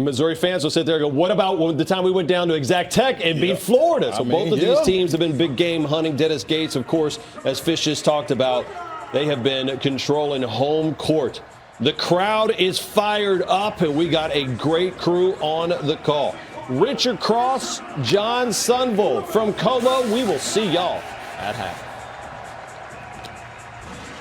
Missouri fans will sit there and go, what about the time we went down to Exact Tech and beat Florida? So both of these teams have been big game hunting. Dennis Gates, of course, as Fish just talked about, they have been controlling home court. The crowd is fired up, and we got a great crew on the call. Richard Cross, John Sunville from Como. We will see y'all at half.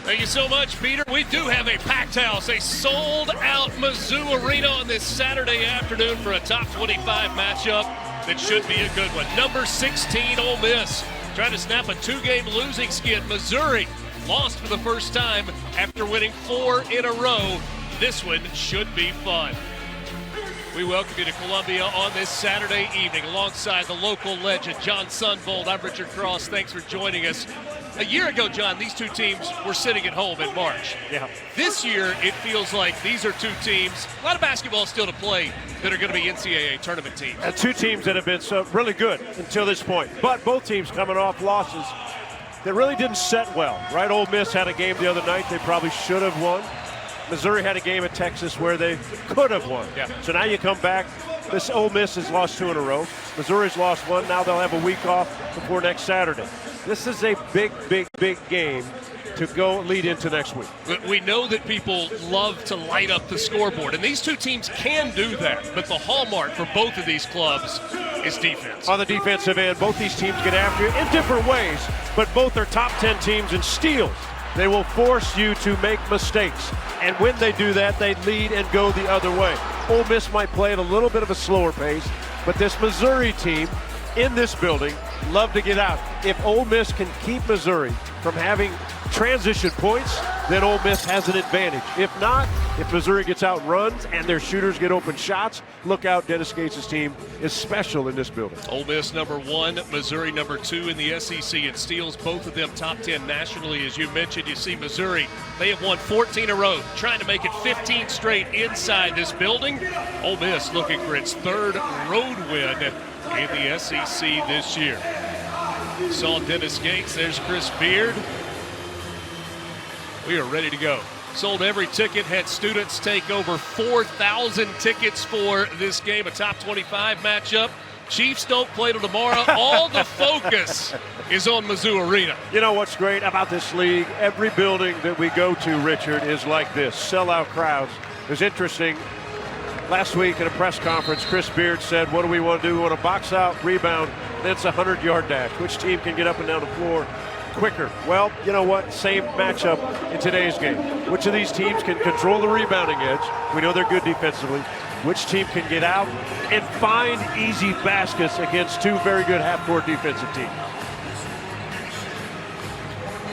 Thank you so much, Peter. We do have a packed house, a sold-out Mizzou Arena on this Saturday afternoon for a top 25 matchup that should be a good one. Number 16, Ole Miss, trying to snap a two-game losing skid. Missouri lost for the first time after winning 4 in a row. This one should be fun. We welcome you to Columbia on this Saturday evening alongside the local legend, John Sunvold. I'm Richard Cross. Thanks for joining us. A year ago, John, these two teams were sitting at home in March. Yeah. This year, it feels like these are two teams, a lot of basketball still to play, that are going to be NCAA tournament teams. Two teams that have been so really good until this point. But both teams coming off losses that really didn't set well, right? Ole Miss had a game the other night they probably should have won. Missouri had a game at Texas where they could have won. Yeah. So now you come back. This Ole Miss has lost 2 in a row. Missouri's lost 1. Now they'll have a week off before next Saturday. This is a big, big, big game to go lead into next week. We know that people love to light up the scoreboard, and these two teams can do that. But the hallmark for both of these clubs is defense. On the defensive end, both these teams get after it in different ways, but both are top 10 teams in steals. They will force you to make mistakes. And when they do that, they lead and go the other way. Ole Miss might play at a little bit of a slower pace, but this Missouri team in this building love to get out. If Ole Miss can keep Missouri from having transition points, then Ole Miss has an advantage. If not, if Missouri gets out runs and their shooters get open shots, look out, Dennis Gates' team is special in this building. Ole Miss number 1, Missouri number 2 in the SEC in steals, both of them top 10 nationally. As you mentioned, you see Missouri, they have won 14 in a row, trying to make it 15 straight inside this building. Ole Miss looking for its 3rd road win in the SEC this year. Saw Dennis Gates, there's Chris Beard. We are ready to go. Sold every ticket, had students take over 4,000 tickets for this game, a top 25 matchup. Chiefs don't play till tomorrow. All the focus is on Mizzou Arena. You know what's great about this league? Every building that we go to, Richard, is like this, sellout crowds. It was interesting. Last week at a press conference, Chris Beard said, what do we want to do? We want to box out, rebound, then it's a 100-yard dash. Which team can get up and down the floor quicker? Well, you know what? Same matchup in today's game. Which of these teams can control the rebounding edge? We know they're good defensively. Which team can get out and find easy baskets against two very good half-court defensive teams?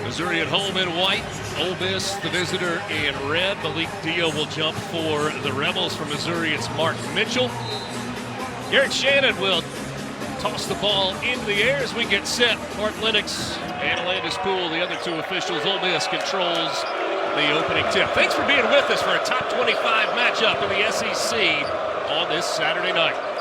Missouri at home in white. Ole Miss, the visitor, in red. Malik Dio will jump for the Rebels. For Missouri, it's Mark Mitchell. Garrett Shannon will toss the ball into the air as we get set. Mark Lennox and Landis Poole, the other two officials. Ole Miss controls the opening tip. Thanks for being with us for a top 25 matchup in the SEC on this Saturday night.